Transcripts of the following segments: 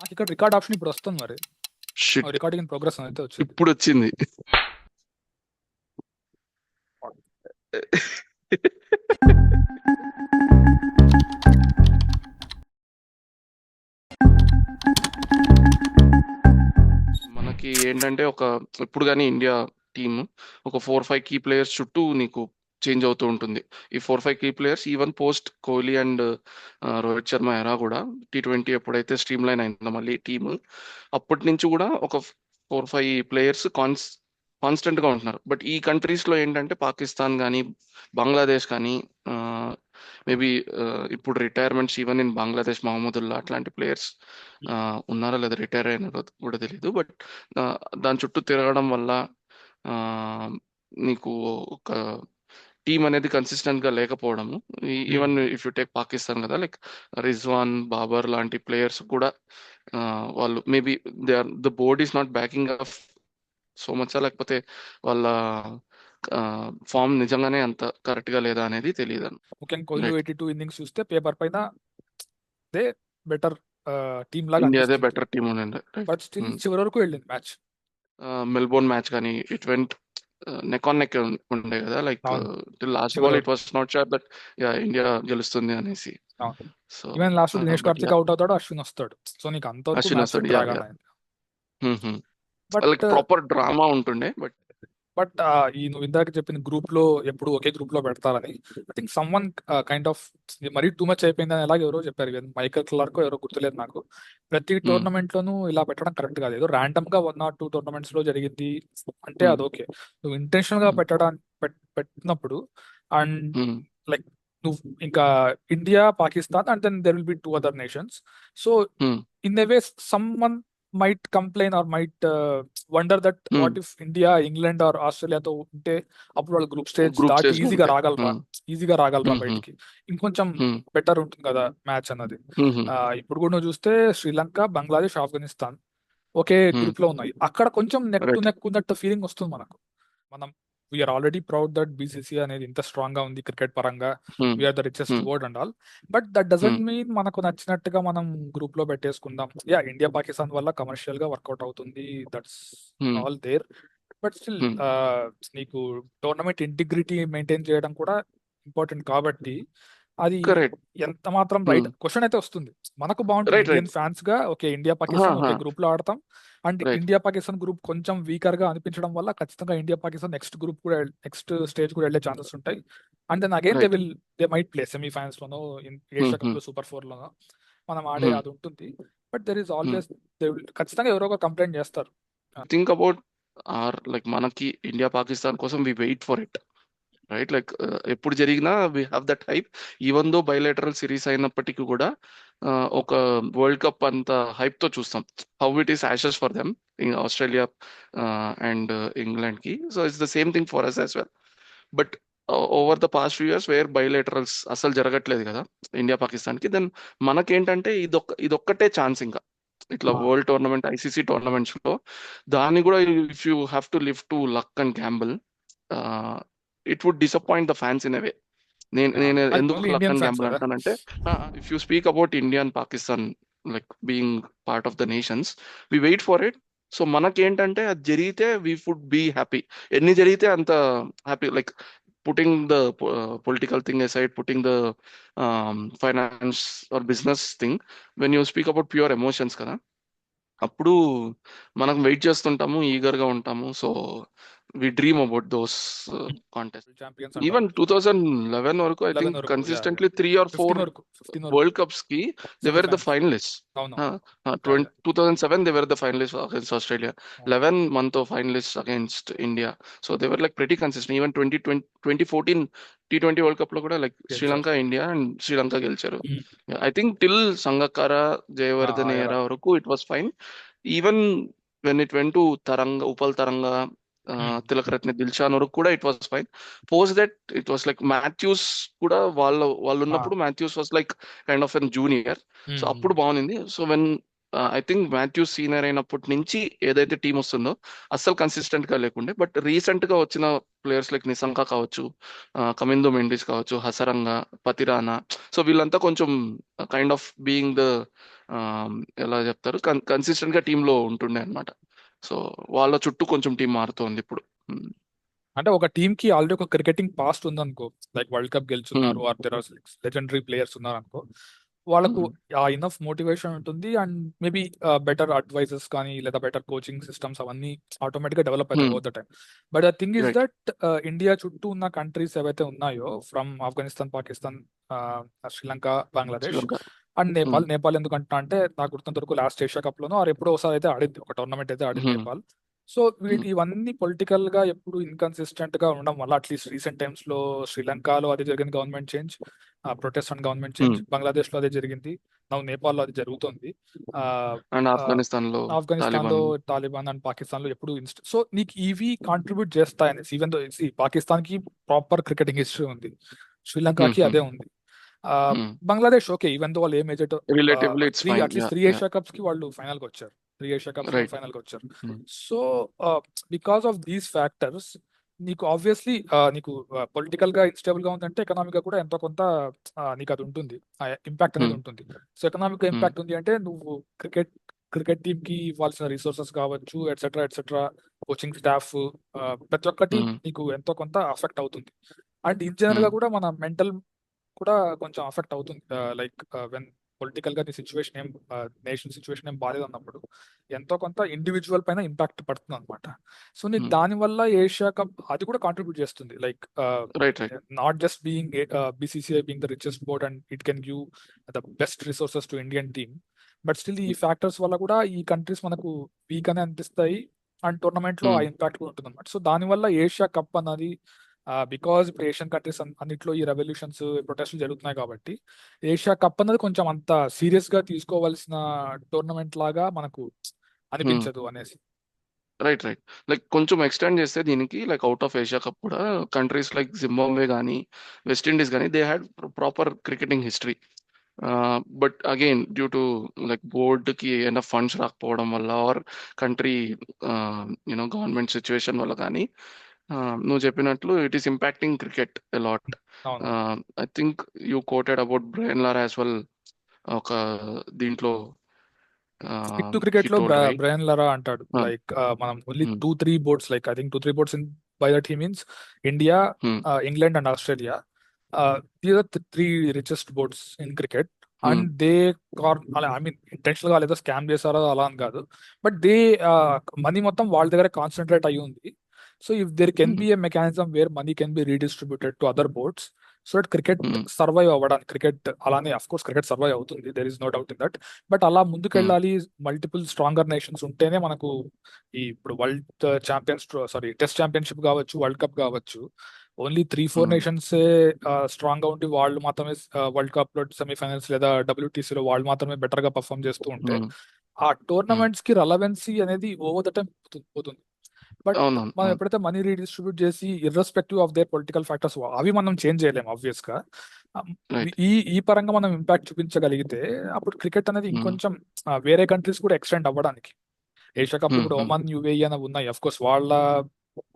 నాకు ఇక్కడ record option ఇప్పుడు వస్తుంది మరి. షిట్, రికార్డింగ్ ఇన్ ప్రోగ్రెస్ అయితే వచ్చింది. ఇప్పుడు వచ్చింది. మనకి ఏంటంటే ఇప్పుడు కానీ ఇండియా టీమ్ ఒక 4-5 కీ ప్లేయర్స్ చుట్టూ నీకు చేంజ్ అవుతూ ఉంటుంది. ఈ 4-5 key players even post Kohli and Rohit Sharma era కూడా T20 ఎప్పుడైతే స్ట్రీమ్ లైన్ అయిందో మళ్ళీ టీమ్, అప్పటి నుంచి కూడా ఒక 4-5 ప్లేయర్స్ కాన్స్టెంట్ గా ఉంటున్నారు. బట్ ఈ కంట్రీస్ లో ఏంటంటే పాకిస్తాన్ కానీ బంగ్లాదేశ్ కానీ మేబీ ఇప్పుడు retirements even in Bangladesh Mahmudullah అట్లాంటి ప్లేయర్స్ ఉన్నారా లేదా రిటైర్ అయినారో కూడా తెలియదు. బట్ దాని చుట్టూ తిరగడం వల్ల ఆ, నీకు ఒక టీం అనేది కన్సిస్టెంట్ గా లేకపోవడము. Even if you take Pakistan కదా, లైక్ రిజ్వాన్ బాబర్ లాంటి ప్లేయర్స్ కూడా వాళ్ళు maybe the board is not backing of so much, లేకపోతే వాళ్ళ ఫామ్ నిజంగానే అంత కరెక్ట్ గా లేదా అనేది తెలియదు. ముఖ్యంగా కోహ్లీ రైట్, 82 ఇన్నింగ్స్ చూస్తే పేపర్ పైన దే బెటర్ టీమ్ లాగా ఇండియాదే అనిపిస్తుంది. బెటర్ టీం ఉండండి. బట్ స్టిల్ చివరి వరకు వెళ్ళింది మ్యాచ్. మెల్బోర్న్ మ్యాచ్ కానీ it went neck on neck ఉండే కదా, లైక్ అవును, లాస్ట్ చివరి బాల్ ఇట్ వరకు. Was not sure that India గెలుస్తుంది అనేసి. అవును, so even last Dinesh but Karthik out అవుతాడు, అశ్విన్ వస్తాడు. సో నీకు అంతవరకు అశ్విన్ మ్యాచ్ వస్తాడు, యా డ్రాగ్ యా. అయింది. బట్ లైక్ ప్రాపర్ డ్రామా ఉంటుండే. బట్ బట్ ఈ నువ్వు ఇందాక చెప్పిన గ్రూప్ లో ఎప్పుడు ఒకే గ్రూప్ లో పెడతారని, I think some one kind of మరీ టూ మచ్ అయిపోయిందని ఎలాగ ఎవరో చెప్పారు. మైకల్ క్లార్క్ ఎవరో గుర్తులేదు నాకు. ప్రతి టోర్నమెంట్ లోనూ ఇలా పెట్టడం కరెక్ట్ కాదు. ఏదో ర్యాండమ్ గా 1 or 2 టోర్నమెంట్స్ లో జరిగింది అంటే అది ఓకే. నువ్వు ఇంటెన్షనల్ గా పెట్టినప్పుడు అండ్ లైక్ నువ్వు ఇంకా India Pakistan and then there will be 2 other nations. So in the way someone might complain or might wonder that what if India, England or Australia తో ఉంటే అప్పుడు వాళ్ళు గ్రూప్ స్టేజ్ గ్రూప్ దాటి stage ఈజీగా రాగలరా బయటికి, ఇంకొంచెం బెటర్ ఉంటుంది కదా మ్యాచ్ అన్నది. ఇప్పుడు కూడా నువ్వు చూస్తే శ్రీలంక, బంగ్లాదేశ్, ఆఫ్ఘనిస్తాన్ ఒకే గ్రూప్ లో ఉన్నాయి. అక్కడ కొంచెం నెక్ టు రైట్. నెక్ ఉన్నట్టు ఫీలింగ్ వస్తుంది మనకు. మనం we're already proud that BCC అనేది ఇంత స్ట్రాంగ్ గా ఉంది క్రికెట్ పరంగా, we're the richest world and all. But that doesn't mean మనకు నచ్చినట్టుగా మనం గ్రూప్ లో పెట్టేసుకుందాం. యా, ఇండియా పాకిస్తాన్ వల్ల కమర్షియల్ గా వర్కౌట్ అవుతుంది, that's all there. But still నీకు టోర్నమెంట్ ఇంటిగ్రిటీ మెయింటైన్ చేయడం కూడా ఇంపార్టెంట్ కాబట్టి అది కరెక్ట్. ఎంత మాత్రం రైట్ క్వశ్చన్ అయితే వస్తుంది. మనకు బాగుంటుంది రైట్, ఇండియన్ రైట్. ఫ్యాన్స్ గా, ఓకే ఇండియా పాకిస్తాన్ ఒకే గ్రూప్ లో ఆడతాం. And right. India Pakistan group కొంచెం వీకర్ గా అనిపించడం వల్ల ఖచ్చితంగా ఇండియా పాకిస్తాన్ నెక్స్ట్ స్టేజ్ కూడా వెళ్ళే ఛాన్సెస్ ఉంటాయి. And then again right. They might play semifinals లోనో, ఏషియా కప్ లో, సూపర్ 4 లోనో మనం ఆడే అది ఉంటుంది. బట్ దెర్ ఈస్ ఆల్వేస్ ఖచ్చితంగా ఎవరో ఒక కంప్లైంట్ చేస్తారు. థింక్ అబౌట్ లైక్ మనకి ఇండియా పాకిస్తాన్ కోసం we wait for it, right? Like ఎప్పుడు జరిగినా we have that hype. Even though bilateral series అయినప్పటికీ కూడా ఒక వరల్డ్ కప్ అంత హైప్ తో చూస్తాం. How it is Ashes for them in Australia and England కి. So it's the same thing for us as well. But over the past few years where bilaterals అసలు జరగట్లేదు కదా ఇండియా పాకిస్తాన్ కి, then మనకేంటంటే ఇదొక్కటే ఛాన్స్ ఇంకా ఇట్లా వరల్డ్ టోర్నమెంట్, ఐసీసీ టోర్నమెంట్స్ లో. దాన్ని కూడా if you have to live to luck and gamble, it would disappoint the fans in away. నేను ఎందుకు లక్ అండ్ గ్యాంబుల్ అంటానంటే, if you speak about India and Pakistan like being part of the nations, we wait for it. So మనకేంటంటే అది జరిగితే we would be happy. ఎన్ని జరిగితే అంత happy. Like putting the political thing aside, putting the finance or business thing, when you speak about pure emotions కదా, అప్పుడు మనం wait చేస్తుంటాము, ఈగర్ గా ఉంటాము. So we dream about those contest. Champions even అంటారు 2011 వరకు ఐ 11 థింక్ వరకు, consistently 3 or 4 15 వరకు, 15 వరకు వరల్డ్ కప్స్ కి they were the semifinals. Finalist. అవును, 2007 they were the finalists against Australia. 11 month of finalists against India. So they were like pretty consistent. Even 2014 T20 World Cup లో కూడా like Sri Lanka, India and Sri Lanka గెలిచారు. I think till Sangakkara, Jayawardene era వరకు it was fine. Even when it went to Taranga, Upal Taranga, Tillakaratne, Dilshan వరకు కూడా it was fine. Post that it was like Mathews కూడా వాళ్ళు ఉన్నప్పుడు Mathews was like kind of an junior. So అప్పుడు బాగుంది. So when I think Mathews senior అయినప్పటి నుంచి ఏదైతే టీం వస్తుందో అస్సలు కన్సిస్టెంట్ గా లేకుండే. బట్ రీసెంట్ గా వచ్చిన ప్లేయర్స్ లైక్ నిశంక కావచ్చు, కమిందో మెండిస్ కావచ్చు, హసరంగా, పతిరానా, సో వీళ్ళంతా కొంచెం కైండ్ ఆఫ్ బీయింగ్ ద ఎలా చెప్తారు, కన్సిస్టెంట్ గా టీమ్ లో ఉంటుండే అనమాట. సో వాళ్ళ చుట్టూ కొంచెం టీం మారుతోంది ఇప్పుడు. ఉమ్, అంటే ఒక టీమ్ కి ఆల్రెడీ ఒక క్రికెటింగ్ పాస్ట్ ఉందనుకో, లైక్ వరల్డ్ కప్ ఉమ్, గెలుచున్నారు or there are legendary players ఉన్నారు అనుకో, వాళ్ళకు ఉమ్, ఆ ఇనఫ్ మోటివేషన్ ఉంటుంది అండ్ మేబీ బెటర్ అడ్వైజెస్ కానీ లేదా బెటర్ కోచింగ్ సిస్టమ్స్ అవన్నీ ఆటోమేటిక్ గా డెవలప్ అవుతాయి um, over the time. But the thing is right. That India చుట్టూ ఉన్న కంట్రీస్ ఏవైతే ఉన్నాయో from Afghanistan, Pakistan, Sri Lanka, Bangladesh Sri Lanka. And um, Nepal ఎందుకు అంటున్నా అంటే నాకు గుర్తున్నంత వరకు లాస్ట్ ఏషియా కప్ లోనో ఆర్ ఎప్పుడో ఒకసారి అయితే ఆడింది, ఒక టోర్నమెంట్ అయితే ఆడింది ఉమ్, నేపాల్. సో ఉమ్, ఇవన్నీ పొలిటికల్ గా ఎప్పుడు ఇన్కన్సిస్టెంట్ గా ఉండడం వల్ల అట్లీస్ట్ రీసెంట్ టైమ్స్ లో శ్రీలంకలో అదే జరిగింది, government change, protest and government change. Um. Bangladesh లో అదే జరిగింది, నేపాల్ లో అది జరుగుతుంది. ఆ, అండ్ ఆ, ఆఫ్ఘనిస్తాన్ లో ఆఫ్ఘనిస్తాన్ లో తాలిబాన్. తాలిబాన్ అండ్ పాకిస్తాన్ లో ఎప్పుడు సో నీకు ఇవి కాంట్రిబ్యూట్ చేస్తాయని ఈవెన్ దో పాకిస్తాన్ కి ప్రాపర్ క్రికెటింగ్ హిస్టరీ ఉంది, శ్రీలంకకి అదే ఉంది. ఆ, బంగ్లాదేశ్ ఓకే, ఈవెన్ దో వాళ్ళు a major relatively it's fine. At least yeah, 3 yeah. Asia cups కి వాళ్ళు ఫైనల్ కి వచ్చారు, 3 ఏషియా కప్స్ లో రైట్. ఫైనల్ కి వచ్చారు. So because of these factors నీకు ఆబ్వియస్లీ నీకు పొలిటికల్ గా ఇన్స్టేబుల్ గా ఉందంటే ఎకనామిక్ గా కూడా ఎంతో కొంత నీకు అది ఉంటుంది, ఇంపాక్ట్ అనేది ఉంటుంది. సో ఎకనామిక్ గా ఇంపాక్ట్ ఉంది అంటే నువ్వు క్రికెట్ క్రికెట్ టీమ్ కి ఇవ్వాల్సిన రిసోర్సెస్ కావచ్చు, ఎట్సెట్రా ఎట్సెట్రా, కోచింగ్ స్టాఫ్, ప్రతి ఒక్కటి నీకు ఎంతో కొంత అఫెక్ట్ అవుతుంది. అండ్ ఇన్ జనరల్ గా కూడా మన మెంటల్ కూడా కొంచెం అఫెక్ట్ అవుతుంది. లైక్ వెన్ పొలిటికల్ గా నీ సిచ్యువేషన్ ఏం, నేషన్ సిచ్యువేషన్ ఏం బాగాలేదన్నప్పుడు ఎంతో కొంత ఇండివిజువల్ పైన ఇంపాక్ట్ పడుతుంది అనమాట. సో నీకు దానివల్ల ఏషియా కప్ అది కూడా కాంట్రిబ్యూట్ చేస్తుంది, like right. Right. Not just being BCCI being the richest board and it can give the best resources to Indian team, but still ఈ ఫ్యాక్టర్స్ వల్ల కూడా ఈ కంట్రీస్ మనకు వీక్ అనే అనిపిస్తాయి అండ్ టోర్నమెంట్ లో ఆ ఇంపాక్ట్ కూడా ఉంటుంది అనమాట. సో దానివల్ల ఏషియా కప్ అన్నది, బికాజ్ ఇప్పుడు ఏషియన్ కంట్రీస్ అన్నిట్లో ఈ రెవల్యూషన్స్, ప్రొటెస్ట్లు జరుగుతున్నాయి కాబట్టి ఏషియా కప్ అన్నది కొంచెం అంత సీరియస్ గా తీసుకోవాల్సిన టోర్నమెంట్ లాగా మనకు అనిపించదు అనేసి. రైట్. రైట్. లైక్ కొంచెం ఎక్స్టెండ్ చేస్తే దీనికి, like out of Asia cup కూడా కంట్రీస్ లైక్ జింబాబ్వే కానీ వెస్టిండీస్ కానీ they had proper cricketing history. But again due to like board కి ఏమైనా ఫండ్స్ రాకపోవడం వల్ల ఆర్ కంట్రీ గవర్నమెంట్ సిచ్యువేషన్ వల్ల కానీ, నువ్వు చెప్పినట్లు it is impacting cricket a lot. అవును, I think you quoted about Brian Lara as well. ఒక దీంట్లో స్టిక్ టు క్రికెట్ హీ లో టోల్డ్ రైట్. బ్రయన్ లరా అంటాడు, లైక్ మనం only 2-3 boards, like I think 2-3 boards in by that he means India, England and Australia. These are 3 richest boards in cricket and they I mean intentional గా లేదా scam చేశారో అలా అని కాదు, but they money మొత్తం వాళ్ళ దగ్గర కాన్సన్ట్రేట్ అయ్యి ఉంది. So if there can be a mechanism where money can be redistributed to other boards so that cricket survive అవ్వడానికి, క్రికెట్ అలానే అఫ్ కోర్స్ క్రికెట్ సర్వైవ్ అవుతుంది, there is no doubt in that, but అలా ముందుకెళ్ళాలి. Multiple stronger nations ఉంటేనే మనకు ఈ ఇప్పుడు world champions, sorry test championship కావచ్చు, వరల్డ్ కప్ కావచ్చు, ఓన్లీ 3-4 నేషన్స్ స్ట్రాంగ్ గా ఉండి వాళ్ళు మాత్రమే వరల్డ్ కప్ లో సెమీఫైనల్స్ లేదా WTC లో వాళ్ళు మాత్రమే బెటర్ గా పర్ఫామ్ చేస్తూ ఉంటే ఆ టోర్నమెంట్స్ కి రెలవెన్సీ అనేది ఓవర్ ద టైం పోతుంది. బట్ అవునవును. మనం ఎప్పుడైతే మనీ రీడిస్ట్రిబ్యూట్ చేసి irrespective of their political factors అవి మనం చేంజ్ చేయలేము ఆబ్వియస్ గా. రైట్. ఈ ఈ పరంగా మనం ఇంపాక్ట్ చూపించగలిగితే అప్పుడు క్రికెట్ అనేది ఇంకొంచెం వేరే కంట్రీస్ కూడా ఎక్స్టెండ్ అవ్వడానికి. ఏషియా కప్ ఇప్పుడు ఒమన్, యుఏఈ అని ఉన్నాయి, అఫ్ కోర్స్ వాళ్ళ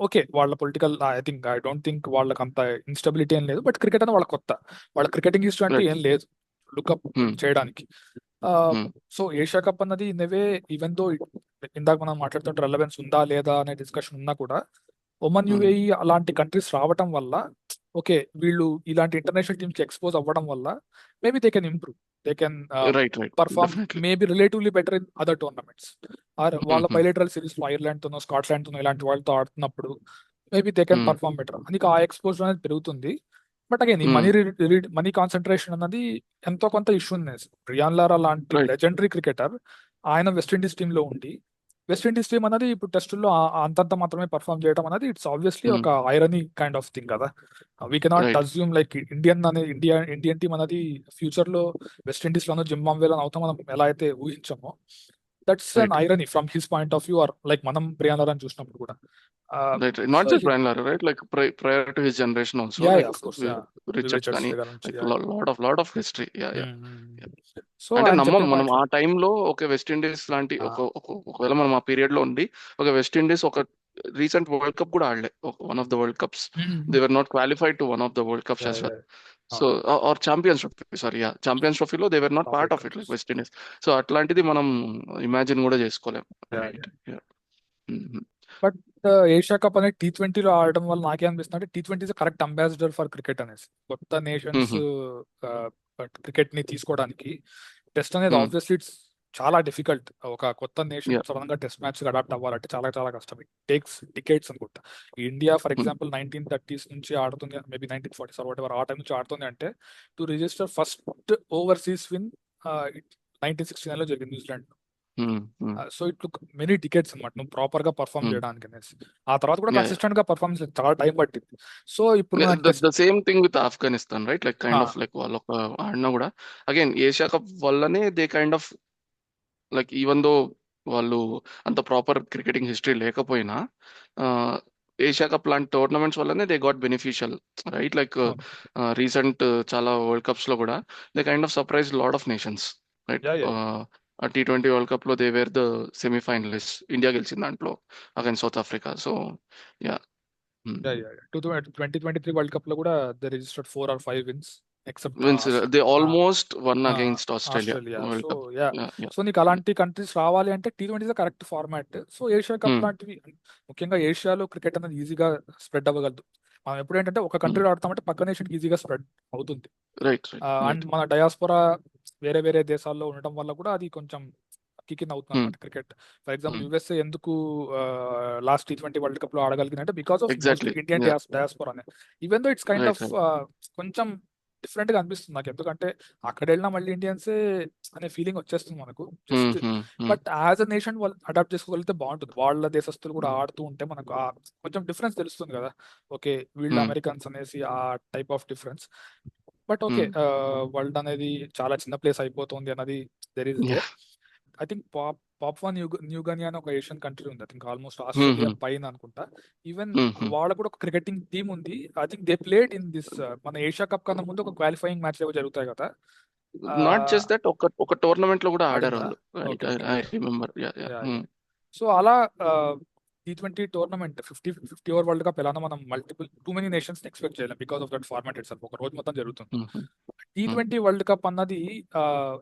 ఓకే వాళ్ళ పొలిటికల్, ఐ డోంట్ థింక్ వాళ్ళకి అంత ఇన్స్టెబిలిటీ ఏం లేదు, బట్ క్రికెట్ అనేది వాళ్ళ కొత్త, వాళ్ళ క్రికెటింగ్ హిస్టరీ అంటే రైట్. ఏం లేదు లుకప్ చేయడానికి. సో ఏషియా కప్ అన్నది ఇన్వే ఈవెన్ దో ఇందాక మనం మాట్లాడుతుంటే రెలవెన్స్ ఉందా లేదా అనే డిస్కషన్ ఉన్నా కూడా ఒమన్, యుఏఈ అలాంటి కంట్రీస్ రావటం వల్ల ఓకే వీళ్ళు ఇలాంటి ఇంటర్నేషనల్ టీమ్స్ కి ఎక్స్పోజ్ అవ్వడం వల్ల maybe they can improve, they can right. Right. Perform definitely. Maybe relatively better in other tournaments. Or వాళ్ళ బైలేటరల్ సిరీస్ లో ఐర్లాండ్ తోనో, స్కాట్లాండ్ తోనో ఇలాంటి వాళ్ళతో ఆడుతున్నప్పుడు మేబీ దే కెన్ పర్ఫార్మ్ బెటర్, అందుకే ఆ ఎక్స్పోజర్ అనేది పెరుగుతుంది. బట్ అగైన్ ఈ మనీ కాన్సన్ట్రేషన్ అన్నది ఎంతో కొంత ఇష్యూ ఉంది. బ్రియాన్ లారా లాంటి రైట్. లెజెండరీ క్రికెటర్ ఆయన వెస్టిండీస్ టీమ్ లో ఉండి వెస్టిండీస్ టీమ్ అనేది ఇప్పుడు టెస్టుల్లో అంతంత మాత్రమే పర్ఫామ్ చేయడం అనేది ఇట్స్ ఆబ్వియస్లీ ఒక ఐరనీ కైండ్ ఆఫ్ థింగ్ కదా. We cannot right. Assume like Indian team అనేది ఫ్యూచర్ లో వెస్టిండీస్ లోనో జింబాబ్వేలోనో అవుతాం మనం ఎలా అయితే ఊహించామో. That's an right. Irony from his point of view, or like మనం బ్రియాన్ లారా చూసినప్పుడు కూడా. Right. Not so just Brian Lara, right? Like prior to his generation also, ya like of course Richards Richards కానీ, దగ్గర నుంచి like lot of history. Yeah, yeah. So అంటే ఆయన నమ్మం చెప్పిన మనం పాయింట్లు. ఆ టైంలో ఒక వెస్టిండీస్ లాంటి ఒకవేళ మనం ఆ పీరియడ్ లో ఉండి ఒక వెస్టిండీస్ ఒక రీసెంట్ వరల్డ్ కప్ కూడా ఆడలే, one of the world cups. They were not qualified to one of the world cups as well. So or champions trophy, sorry, champions ట్రోఫీలో they were not top part eight of it, like correct. West Indies. So అట్లాంటిది మనం imagine కూడా చేసుకోలేం, right? But Asia cup అనేది T20లో ఆడడం వల్ల నాకేమనిపిస్తుంది అంటే T20 is correct ambassador for cricket అనేసి కొత్త నేషన్స్ క్రికెట్ ని తీసుకోవడానికి. టెస్ట్ అనేది ఆబ్వియస్లీ ఇట్స్ చాలా డిఫికల్ట్. ఒక కొత్త నేషన్ సడన్ గా టెస్ట్ మ్యాచ్ అడాప్ట్ అవ్వాలంటే చాలా చాలా కష్టం. ఇట్ టేక్స్ డికేట్స్ అనుకుంటా. ఇండియా ఫర్ ఎగ్జాంపుల్ 1930s నుంచి ఆడుతుంది, maybe 1940s or whatever ఆ టైం నుంచి ఆడుతుంది అంటే to register first overseas win 1969లో జరిగింది New Zealand. So it look many decades అనమాట నువ్వు ప్రాపర్ గా పర్ఫామ్ చేయడానికి అనేసి. ఆ తర్వాత కూడా కన్సిస్టెంట్ గా పర్ఫార్మెన్స్ చాలా టైం పట్టింది. సో ఇప్పుడు the same thing with Afghanistan, right? Like kind of like వాళ్ళు ఒక ఆడినా కూడా అగైన్ ఏషియా కప్ వల్లనే they kind of like even though వాళ్ళు అంత ప్రాపర్ క్రికెటింగ్ హిస్టరీ లేకపోయినా ఏషియా కప్ లాంటి టోర్నమెంట్స్ వల్లనే they got beneficial, right? Like recent చాలా వరల్డ్ కప్స్ లో కూడా they kind of surprise lot of nations, right? T20 world cup లో they were the semifinalist, India గెలిచింది దాంట్లో against south Africa. So yeah 2023 world cup లో కూడా they registered 4 or 5 wins except means they almost won against Australia Australia. World so cup. So నీకు అలాంటి countries రావాలి అంటే T20 is correct format. So Asia cup లాంటివి ముఖ్యంగా ఏషియాలో cricket అనేది ఈజీగా స్ప్రెడ్ అవ్వగలదు. మనం ఎప్పుడు ఏంటంటే ఒక కంట్రీలో ఆడతామంటే పక్క నేషన్ ఈజీగా స్ప్రెడ్ అవుతుంది. రైట్ అండ్ మన డయాస్పోరా వేరే వేరే దేశాల్లో ఉండటం వల్ల కూడా అది కొంచెం కిక్ అవుతుంది అనమాట క్రికెట్. ఫర్ ఎగ్జాంపుల్ యుఎస్ఏ ఎందుకు లాస్ట్ T20 వరల్డ్ కప్ లో ఆడగలిగినంటే because of exactly Indian diaspora అనే. Even though it's kind of కొంచెం డిఫరెంట్ గా అనిపిస్తుంది నాకు, ఎందుకంటే అక్కడ వెళ్ళినా మళ్ళీ ఇండియన్సే అనే ఫీలింగ్ వచ్చేస్తుంది మనకు just. But as a nation వాళ్ళు అడాప్ట్ చేసుకోగలిగితే బాగుంటుంది. వాళ్ళ దేశస్తులు కూడా ఆడుతూ ఉంటే మనకు కొంచెం డిఫరెన్స్ తెలుస్తుంది కదా. ఓకే వీళ్ళు అమెరికన్స్ అనేసి ఆ type of difference. But okay world అనేది చాలా చిన్న ప్లేస్ అయిపోతుంది అన్నది there is there. I think Papua New Guinea అని ఒక ఏషియన్ కంట్రీ ఉంది. ఐ థింక్ ఆల్మోస్ట్ ఆస్ట్రేలియా పైన అనుకుంటా. ఈవెన్ వాళ్ళకు కూడా ఒక క్రికెటింగ్ టీమ్ ఉంది. I think they played in this మన ఏషియా కప్ కన్నా ముందు ఒక క్వాలిఫైయింగ్ మ్యాచ్ ఏవో జరుగుతాయి కదా. నాట్ జస్ట్ దట్, ఒక టోర్నమెంట్ లో కూడా ఆడారు వాళ్ళు, ఐ రిమెంబర్. సో అలా T20 tournament 50 over world cup ఎలానో మనం టూ మెనీ నేషన్స్ ఎక్స్పెక్ట్ చేయలేం because of that format it self. ఒక రోజు మొత్తం జరుగుతుంది. T20 వరల్డ్ కప్ అన్నది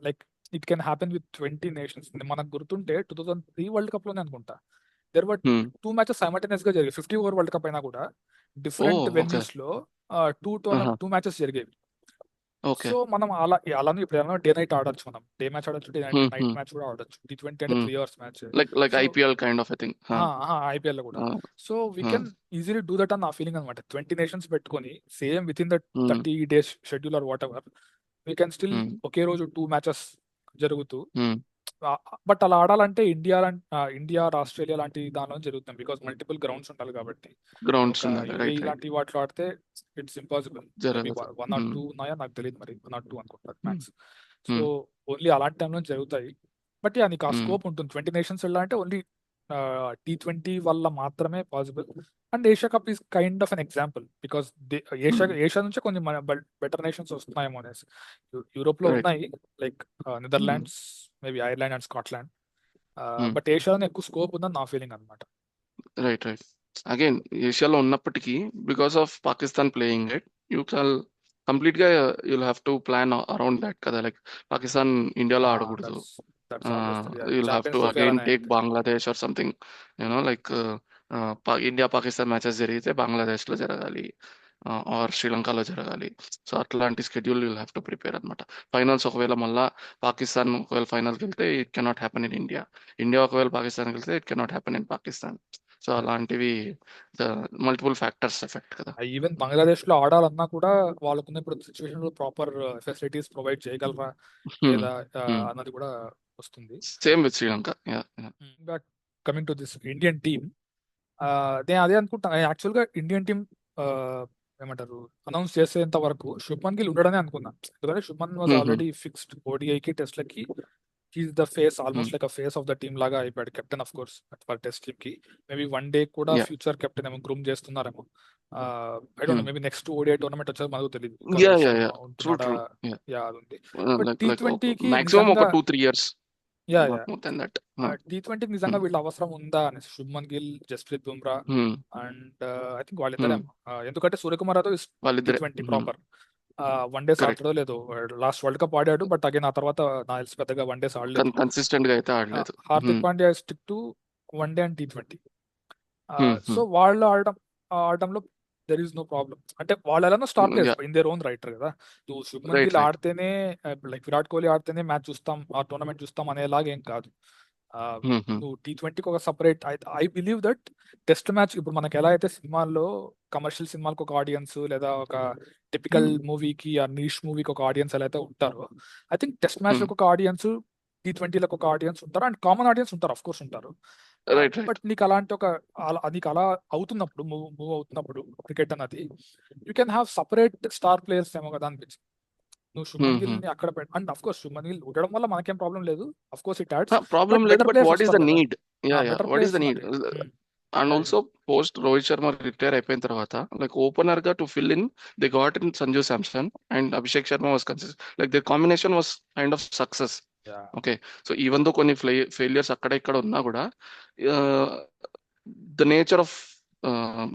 like it can happen with 20 nations. మనకు గుర్తుంటే 2003 వరల్డ్ కప్ లోనే అనుకుంటా దెర్ వర్ 2 మ్యాచెస్ సైమల్టేనియస్ గా జరిగాయి. 50 ఓవర్ వరల్డ్ కప్ అయినా కూడా డిఫరెంట్ వెన్యూస్ లో 2 మ్యాచెస్ జరిగేవి. సో మనం అలానే ఇప్పుడు ఏమన్నా డే నైట్ ఆడొచ్చు, మనం డే మ్యాచ్ ఆడొచ్చు, డే నైట్ మ్యాచ్ కూడా ఆడొచ్చు. T20 అంటే 3 hours match, like IPL kind of thing. IPL లో కూడా. So we can easily do that అని నా ఫీలింగ్ అనమాట. 20 నేషన్స్ పెట్టుకొని same with in the 30 days schedule or whatever we can still ఒకే రోజు 2 మ్యాచెస్ జరుగుతూ. బట్ అలా ఆడాలంటే ఇండియా ఆస్ట్రేలియా లాంటి దానిలో జరుగుతుంది బికాస్ మల్టిపుల్ గ్రౌండ్స్ ఉండాలి కాబట్టి. గ్రౌండ్స్ ఇలాంటి వాటిలో ఆడితే ఇట్స్ ఇంపాసిబుల్. 1 or 2 ఉన్నాయా నాకు తెలియదు, మరి 1 or 2 అనుకుంటా మ్యాక్స్. సో ఓన్లీ అలాంటి టైంలో జరుగుతాయి. బట్ నీకు ఆ స్కోప్ ఉంటుంది. 20 నేషన్స్ వెళ్ళాలంటే ఓన్లీ T20 వల్ల మాత్రమే possible. And Asia cup is kind of an example because Asia నుంచి కొన్ని బెటర్ నేషన్స్ వస్తున్నాయేమో అనేసి. యూరోప్ లో ఉన్నాయి like Netherlands, maybe Ireland and Scotland. But ఏషియాలో ఎక్కువ స్కోప్ ఉందని నా ఫీలింగ్ అనమాట. రైట్ అగైన్ ఏషియాలో ఉన్నప్పటికీ because of Pakistan playing it, you can complete గా you'll have to plan around that కదా. లైక్ పాకిస్తాన్ ఇండియాలో ఆడకూడదు, you'll have to again take Bangladesh or something, like India Pakistan matches జరిగితే బంగ్లాదేశ్ లో జరగాలి ఆర్ శ్రీలంకలో జరగాలి. సో అట్లాంటి schedule you'll have to prepare అనమాట. ఫైనల్స్ ఒకవేళ మళ్ళా పాకిస్తాన్ ఒకవేళ ఫైనల్కి వెళ్తే it cannot happen in India, India ఒకవేళ పాకిస్తాన్కి వెళ్తే it cannot happen in Pakistan. So అలాంటివి మల్టిపుల్ ఫ్యాక్టర్స్ ఎఫెక్ట్ కదా. ఈవెన్ బంగ్లాదేశ్ లో ఆడాలన్నా కూడా వాళ్ళకున్న ఇప్పుడు సిచ్యువేషన్ లో ప్రాపర్ ఫెసిలిటీస్ ప్రొవైడ్ చేయగలరా లేదా అన్నది కూడా వస్తుంది. Same with Sri Lanka. Coming to this Indian team, నేను అదే అనుకుంటాను. యాక్చువల్గా ఇండియన్ టీమ్ ఏమంటారు అనౌన్స్ చేసేంత వరకు శుభ్మన్ గిల్ ఉండడమే అనుకున్నా. ఎందుకంటే శుభ్మన్ వాజ్ ఆల్రెడీ ఫిక్స్డ్ ఓడిఐకి టెస్ట్లకి. He's the face, almost like face of the team లాగా అయిపోయాడు. Captain of course for test team కి. మేబీ వన్ డే కూడా ఫ్యూచర్ కెప్టెన్ ఏమో గ్రూమ్ చేస్తున్నారేమో. I don't know, maybe next ODI tournament వచ్చేది మనకు తెలియదు. మాక్సిమం ఒక 2-3 years. T20 నిజంగా వీళ్ళ అవసరం ఉందా అని Shubman Gill, Jasprit Bumrah and I think వాళ్ళిద్దరే. ఎందుకంటే Suryakumar Yadav T20 proper. One days correct. ఆడతాడో లేదో. లాస్ట్ వరల్డ్ కప్ ఆడాడు, బట్ అగైన్ ఆ తర్వాత నాకు తెలిసి పెద్దగా వన్ డేస్ ఆడలేదు. కన్సిస్టెంట్ గా అయితే ఆడలేదు. Hardik Pandya stick to one day and T20. So hmm. వాళ్ళు ఆడడంలో దెర్ ఈస్ నో ప్రాబ్లం. అంటే వాళ్ళు ఎలానో star players in their own writer కదా. నువ్వు శుభ్మన్ రైట్ గిల్ రైట్. ఆడితేనే, లైక్ విరాట్ కోహ్లీ ఆడితేనే మ్యాచ్ చూస్తాం, ఆ టోర్నమెంట్ చూస్తాం అనేలాగా ఏం కాదు. నువ్వు T20కి ఒక separate, I believe that test match ఇప్పుడు మనకి ఎలా అయితే సినిమాల్లో కమర్షియల్ సినిమాలకు ఒక ఆడియన్స్, లేదా ఒక టిపికల్ మూవీకి ఆ నీష్ మూవీకి ఒక ఆడియన్స్ ఎలా అయితే ఉంటారో, ఐ థింక్ టెస్ట్ మ్యాచ్లకు ఒక ఆడియన్స్, T20లకు ఒక ఆడియన్స్ ఉంటారు, అండ్ కామన్ ఆడియన్స్ ఉంటారు, అఫ్ కోర్స్ ఉంటారు. Right right. బట్ నీకు అలాంటి నీకు అలా అవుతున్నప్పుడు, మూవ్ అవుతున్నప్పుడు క్రికెట్ అన్నది, you can have separate star players ఏమో కదా అనిపించింది. నువ్వు శుభ్మన్ గిల్ ని అక్కడ and of course Shubman Gill ఉండడం వల్ల మనకేం ప్రాబ్లం లేదు, of course it adds. Problem but లేదు, better but players what is the వస్తారు కదా, need? Better what is players the need? ఉన్నారు. And Yeah, also post Rohit Sharma retire అయిపోయిన తర్వాత, లైక్ ఓపెనర్ గా to fill in they got in Sanju Samson and Abhishek Sharma was consistent, like the combination was kind of success. yeah. Okay. So even though కొన్ని failures అక్కడ ఇక్కడ ఉన్నా కూడా, the nature of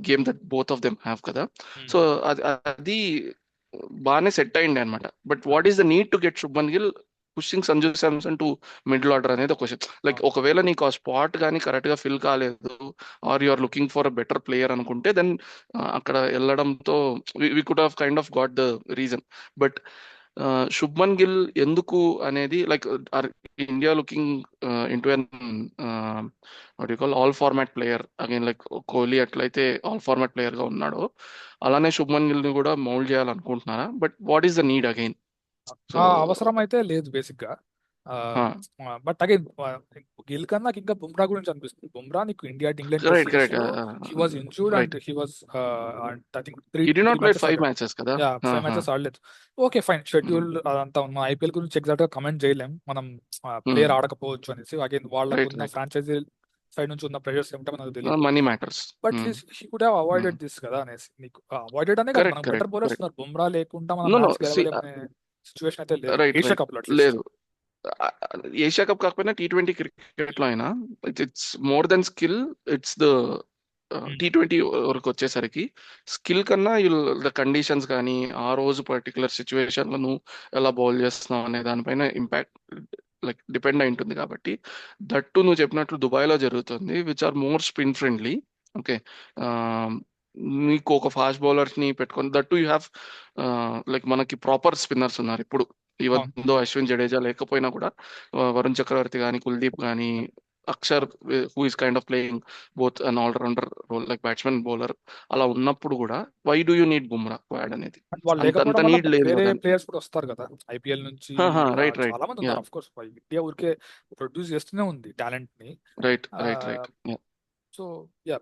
game that both of them have కదా. So అది బాగానే set అయింది అనమాట. But what is the need to get Shubman Gill pushing Sanju Samson to middle order అనేది ఒక క్వశ్చన్. లైక్ ఒకవేళ నీకు ఆ స్పాట్ కానీ కరెక్ట్ గా ఫిల్ కాలేదు, or you are looking for a better player అనుకుంటే, దెన్ అక్కడ వెళ్ళడంతో we could have kind of got the reason. But Shubman Gill ఎందుకు అనేది, like India looking into an what you call all format player again, like Kohli ఎట్లయితే all format player గా ఉన్నాడో, అలానే శుభ్మన్ గిల్ ని కూడా మౌల్డ్ చేయాలనుకుంటున్నారా? But what is the need again? So అవసరం అయితే లేదు బేసిక్ గా. బట్ అగైన్ గిల్ కన్నా నాకు ఇంకా బుమ్రా గురించి అనిపిస్తుంది. బుమ్రా నీకు England test correct series correct. లో he was injured, and right. He was I think three ఈ డి త్రీ నాట్ ప్లే మ్యాచెస్ 5 ఆడాడు. మ్యాచెస్ కదా. 5 మ్యాచెస్ ఆడలేదు. ఓకే ఫైన్, షెడ్యూల్ అదంతా మన ఐపీఎల్ గురించి ఎగ్జాక్ట్ గా కమెంట్ చేయలేం మనం. ప్లేయర్ ఆడకపోవచ్చు అనేసి, అగైన్ రైట్ వాళ్ళకున్న రైట్. ఫ్రాంచైజీ సైడ్ నుంచి ఉన్న ప్రెషర్స్ ఏమిటో మనకు తెలియదు. Money matters. But he could have avoided this కదా అనేసి. నీకు అవాయిడెడ్ అనే కాదు, కరెక్ట్ మనకు బెటర్ కరెక్ట్ బౌలర్స్ కరెక్ట్. ఉన్నారు. బుమ్రా లేకుండా మనం నో నో మ్యాచ్ సి గెలవలేమనే సిచ్యువేషన్ అయితే లేదు, రైట్ ఏషియా రైట్. కప్ లో అట్లీస్ట్. లేదు, ఏషియా కప్ కాకపోయినా T20 క్రికెట్ లో అయినా, it's more than skill. It's the T20 వరకు వచ్చేసరికి స్కిల్ కన్నా ద కండిషన్స్ కానీ, ఆ రోజు పర్టికులర్ సిచ్యువేషన్ లో నువ్వు ఎలా బౌల్ చేస్తున్నావు అనే దానిపైన ఇంపాక్ట్ లైక్ డిపెండ్ అయి ఉంటుంది. కాబట్టి దట్టు నువ్వు చెప్పినట్లు దుబాయ్లో జరుగుతుంది, which are more spin friendly. Okay. నీకు ఒక ఫాస్ట్ బౌలర్స్ ని పెట్టుకొని, దట్టు యూ హ్యావ్ లైక్ మనకి ప్రాపర్ స్పిన్నర్స్ ఉన్నారు ఇప్పుడు. ఈవెన్ దో అశ్విన్ జడేజా లేకపోయినా కూడా, వరుణ్ చక్రవర్తి కానీ, కుల్దీప్ కానీ, Axar who is kind of playing both an allrounder role like batsmen bowler, అలా ఉన్నప్పుడు కూడా why do you need Bumrah add అనేది? వాళ్ళు అంత లేకపోవడం వల్ల నీడ్ లేదు వేరే కదా. ప్లేయర్స్ కూడా వస్తారు కదా ఐపీఎల్ నుంచి. Right right. చాలా మంది యా. ఉన్నారు, అఫ్ కోర్స్. ఇండియా ఊరికే ప్రొడ్యూస్ చేస్తూనే ఉంది టాలెంట్ ని. Right right right. So yeah,